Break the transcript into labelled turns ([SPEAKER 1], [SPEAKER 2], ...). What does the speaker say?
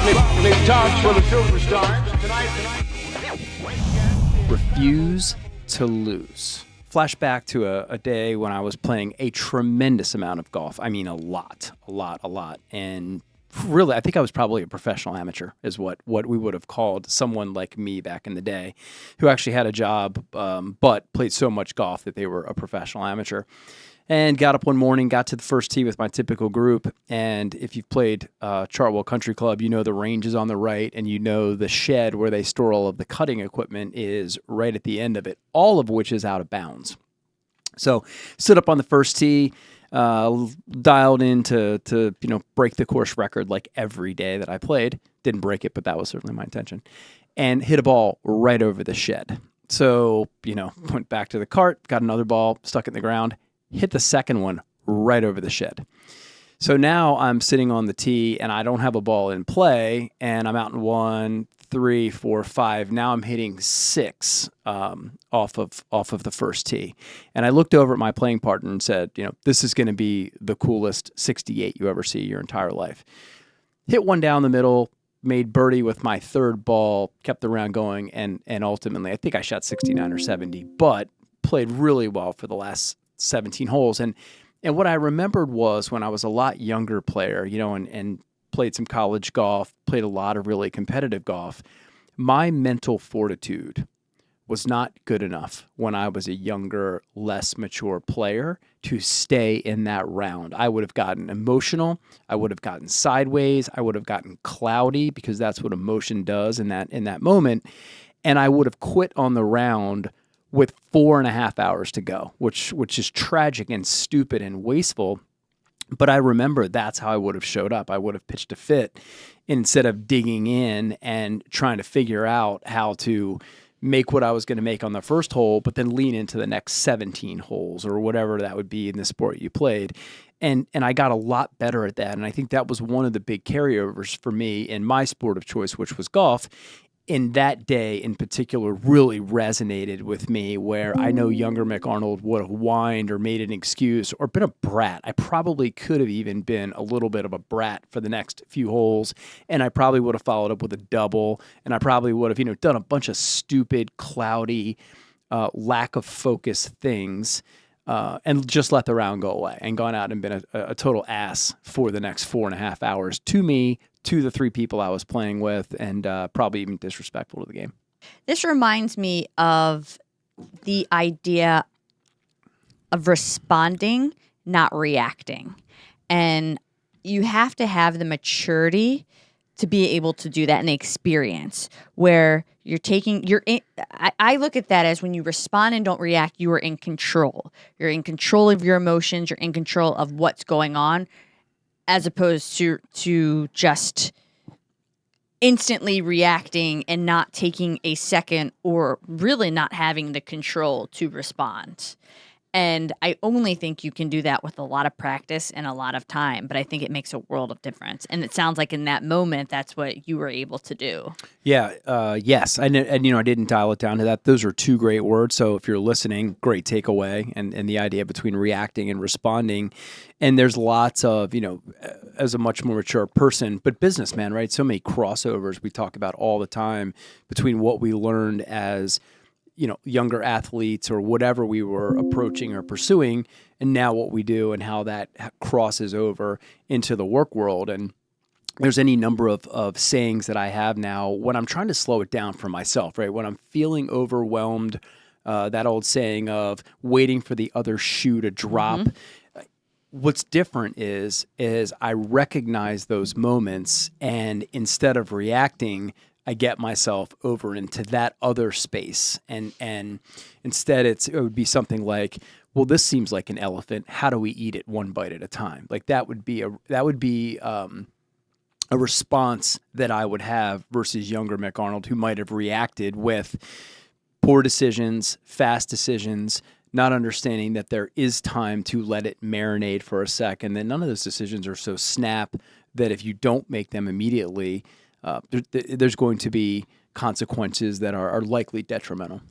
[SPEAKER 1] proudly tops for the Silver Stars. Tonight.
[SPEAKER 2] Refuse to lose. Flashback to a day when I was playing a tremendous amount of golf. I mean, a lot. And really, I think I was probably a professional amateur is what we would have called someone like me back in the day who actually had a job, but played so much golf that they were a professional amateur. And got up one morning, got to the first tee with my typical group. And if you've played Chartwell Country Club, you know the range is on the right, and you know the shed where they store all of the cutting equipment is right at the end of it, all of which is out of bounds. So stood up on the first tee, dialed in to break the course record like every day that I played. Didn't break it, but that was certainly my intention. And hit a ball right over the shed. So, went back to the cart, got another ball, stuck it in the ground, hit the second one right over the shed. So now I'm sitting on the tee and I don't have a ball in play, and I'm out in 1, 3, 4, 5. Now I'm hitting 6 off of the first tee. And I looked over at my playing partner and said, this is going to be the coolest 68 you ever see your entire life. Hit one down the middle, made birdie with my third ball, kept the round going, and ultimately I think I shot 69 or 70, but played really well for the last 17 holes. And what I remembered was when I was a lot younger player, and played some college golf, played a lot of really competitive golf, my mental fortitude was not good enough when I was a younger, less mature player to stay in that round. I would have gotten emotional. I would have gotten sideways. I would have gotten cloudy, because that's what emotion does in that moment. And I would have quit on the round with 4.5 hours to go, which is tragic and stupid and wasteful. But I remember that's how I would have showed up. I would have pitched a fit instead of digging in and trying to figure out how to make what I was going to make on the first hole, but then lean into the next 17 holes or whatever that would be in the sport you played. And I got a lot better at that. And I think that was one of the big carryovers for me in my sport of choice, which was golf. In that day in particular really resonated with me, where I know younger Mick Arnold would have whined or made an excuse or been a brat. I probably could have even been a little bit of a brat for the next few holes, and I probably would have followed up with a double, and I probably would have done a bunch of stupid, cloudy, lack of focus things, and just let the round go away and gone out and been a total ass for the next 4.5 hours to me, to the 3 people I was playing with, and probably even disrespectful to the game.
[SPEAKER 3] This reminds me of the idea of responding, not reacting. And you have to have the maturity to be able to do that in the experience where I look at that as when you respond and don't react, you are in control. You're in control of your emotions. You're in control of what's going on, as opposed to just instantly reacting and not taking a second, or really not having the control to respond. And I only think you can do that with a lot of practice and a lot of time, but I think it makes a world of difference. And it sounds like in that moment, that's what you were able to do.
[SPEAKER 2] Yeah, yes. And I didn't dial it down to that. Those are 2 great words. So if you're listening, great takeaway, and the idea between reacting and responding. And there's lots of, as a much more mature person, but businessman, right? So many crossovers we talk about all the time between what we learned as younger athletes or whatever we were approaching or pursuing, and now what we do and how that crosses over into the work world. And there's any number of sayings that I have now when I'm trying to slow it down for myself, right? When I'm feeling overwhelmed, that old saying of waiting for the other shoe to drop. Mm-hmm. What's different is I recognize those moments, and instead of reacting, I get myself over into that other space, and instead it would be something like, well, this seems like an elephant. How do we eat it one bite at a time? Like that would be a response that I would have versus younger Mick Arnold, who might have reacted with poor decisions, fast decisions, not understanding that there is time to let it marinate for a second. That none of those decisions are so snap that if you don't make them immediately, there's going to be consequences that are likely detrimental.